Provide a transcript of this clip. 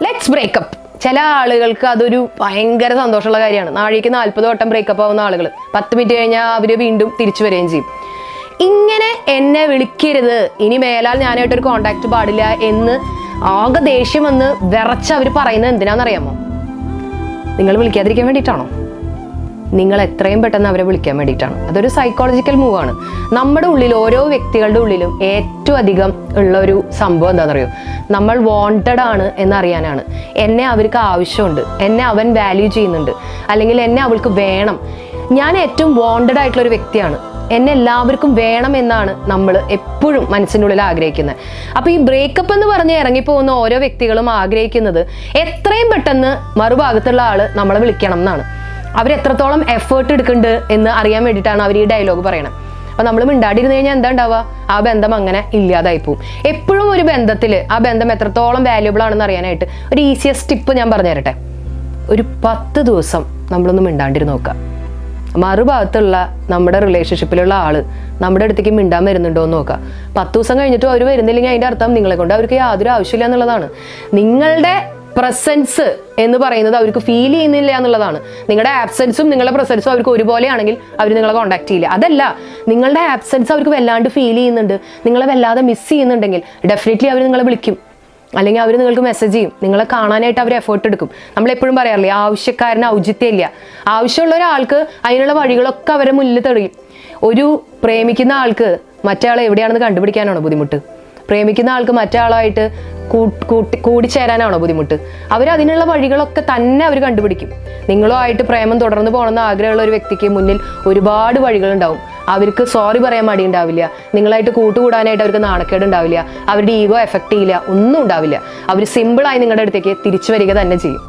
Let's breakup. ചില ആളുകൾക്ക് അതൊരു ഭയങ്കര സന്തോഷമുള്ള കാര്യമാണ്. നാഴിക്ക് 40 വട്ടം ബ്രേക്കപ്പ് ആവുന്ന ആളുകൾ 10 മിനിറ്റ് കഴിഞ്ഞാൽ അവർ വീണ്ടും തിരിച്ചു വരികയും ചെയ്യും. ഇങ്ങനെ എന്നെ വിളിക്കരുത്, ഇനി മേലാൽ ഞാനായിട്ടൊരു കോണ്ടാക്ട് പാടില്ല എന്ന് ആകെ ദേഷ്യം വന്ന് വിറച്ച് അവർ പറയുന്നത് എന്തിനാണെന്നറിയാമോ? നിങ്ങൾ വിളിക്കാതിരിക്കാൻ വേണ്ടിയിട്ടാണോ? നിങ്ങൾ എത്രയും പെട്ടെന്ന് അവരെ വിളിക്കാൻ വേണ്ടിയിട്ടാണ്. അതൊരു സൈക്കോളജിക്കൽ മൂവാണ്. നമ്മുടെ ഉള്ളിൽ, ഓരോ വ്യക്തികളുടെ ഉള്ളിലും ഏറ്റവും അധികം ഉള്ള ഒരു സംഭവം എന്താണെന്നറിയോ? നമ്മൾ വാണ്ടഡ് ആണ് എന്നറിയാനാണ്. എന്നെ അവർക്ക് ആവശ്യമുണ്ട്, എന്നെ അവൻ വാല്യൂ ചെയ്യുന്നുണ്ട്, അല്ലെങ്കിൽ എന്നെ അവൾക്ക് വേണം, ഞാൻ ഏറ്റവും വാണ്ടഡ് ആയിട്ടുള്ള ഒരു വ്യക്തിയാണ്, എന്നെ എല്ലാവർക്കും വേണം എന്നാണ് നമ്മൾ എപ്പോഴും മനസ്സിൻ്റെ ഉള്ളിൽ ആഗ്രഹിക്കുന്നത്. അപ്പോൾ ഈ ബ്രേക്കപ്പ് എന്ന് പറഞ്ഞ് ഇറങ്ങിപ്പോകുന്ന ഓരോ വ്യക്തികളും ആഗ്രഹിക്കുന്നത് എത്രയും പെട്ടെന്ന് മറുഭാഗത്തുള്ള ആൾ നമ്മളെ വിളിക്കണം എന്നാണ്. അവരെത്രത്തോളം എഫേർട്ട് എടുക്കുന്നുണ്ട് എന്ന് അറിയാൻ വേണ്ടിയിട്ടാണ് അവർ ഈ ഡയലോഗ് പറയണത്. അപ്പോൾ നമ്മൾ മിണ്ടാടിരുന്ന് കഴിഞ്ഞാൽ എന്താ ഉണ്ടാവുക? ആ ബന്ധം അങ്ങനെ ഇല്ലാതായി പോവും. എപ്പോഴും ഒരു ബന്ധത്തിൽ ആ ബന്ധം എത്രത്തോളം വാല്യുബിൾ ആണെന്ന് അറിയാനായിട്ട് ഒരു ഈസിയസ്റ്റ് ടിപ്പ് ഞാൻ പറഞ്ഞു തരട്ടെ. ഒരു 10 ദിവസം നമ്മളൊന്ന് മിണ്ടാണ്ടിരുന്ന് നോക്കുക. മറുഭാഗത്തുള്ള നമ്മുടെ റിലേഷൻഷിപ്പിലുള്ള ആള് നമ്മുടെ അടുത്തേക്ക് മിണ്ടാൻ വരുന്നുണ്ടോ എന്ന് നോക്കുക. 10 ദിവസം കഴിഞ്ഞിട്ടും അവർ വരുന്നില്ലെങ്കിൽ അതിൻ്റെ അർത്ഥം നിങ്ങളെ കൊണ്ട് അവർക്ക് യാതൊരു ആവശ്യമില്ല എന്നുള്ളതാണ്. നിങ്ങളുടെ പ്രസൻസ് എന്ന് പറയുന്നത് അവർക്ക് ഫീൽ ചെയ്യുന്നില്ല എന്നുള്ളതാണ്. നിങ്ങളുടെ ആബ്സെൻസും നിങ്ങളുടെ പ്രസൻസും അവർക്ക് ഒരുപോലെയാണെങ്കിൽ അവർ നിങ്ങളെ കോൺടാക്ട് ചെയ്യില്ല. അതല്ല, നിങ്ങളുടെ ആബ്സെൻസ് അവർക്ക് വല്ലാണ്ട് ഫീൽ ചെയ്യുന്നുണ്ട്, നിങ്ങളെ വല്ലാതെ മിസ് ചെയ്യുന്നുണ്ടെങ്കിൽ ഡെഫിനറ്റ്ലി അവർ നിങ്ങളെ വിളിക്കും, അല്ലെങ്കിൽ അവർ നിങ്ങൾക്ക് മെസ്സേജ് ചെയ്യും. നിങ്ങളെ കാണാനായിട്ട് അവർ എഫേർട്ട് എടുക്കും. നമ്മളെപ്പോഴും പറയാറില്ലേ, ആവശ്യക്കാരന് ഔചിത്യമില്ല. ആവശ്യമുള്ള ഒരാൾക്ക് അതിനുള്ള വഴികളൊക്കെ അവരെ മുന്നിൽ തെളിയും. ഒരു പ്രേമിക്കുന്ന ആൾക്ക് മറ്റേ ആളെ എവിടെയാണെന്ന് കണ്ടുപിടിക്കാനാണോ ബുദ്ധിമുട്ട്? പ്രേമിക്കുന്ന ആൾക്ക് മറ്റേ ആളായിട്ട് കൂടിച്ചേരാനാണോ ബുദ്ധിമുട്ട്? അതിനുള്ള വഴികളൊക്കെ തന്നെ അവർ കണ്ടുപിടിക്കും. നിങ്ങളുമായിട്ട് പ്രേമം തുടർന്ന് പോകണമെന്ന് ആഗ്രഹമുള്ള ഒരു വ്യക്തിക്ക് മുന്നിൽ ഒരുപാട് വഴികളുണ്ടാവും. അവർക്ക് സോറി പറയാൻ മടി ഉണ്ടാവില്ല, നിങ്ങളായിട്ട് കൂട്ടുകൂടാനായിട്ട് അവർക്ക് നാണക്കേട് ഉണ്ടാവില്ല, അവരുടെ ഈഗോ എഫക്റ്റ് ചെയ്യില്ല, ഒന്നും ഉണ്ടാവില്ല. അവർ സിമ്പിളായി നിങ്ങളുടെ അടുത്തേക്ക് തിരിച്ചു വരിക തന്നെ ചെയ്യും.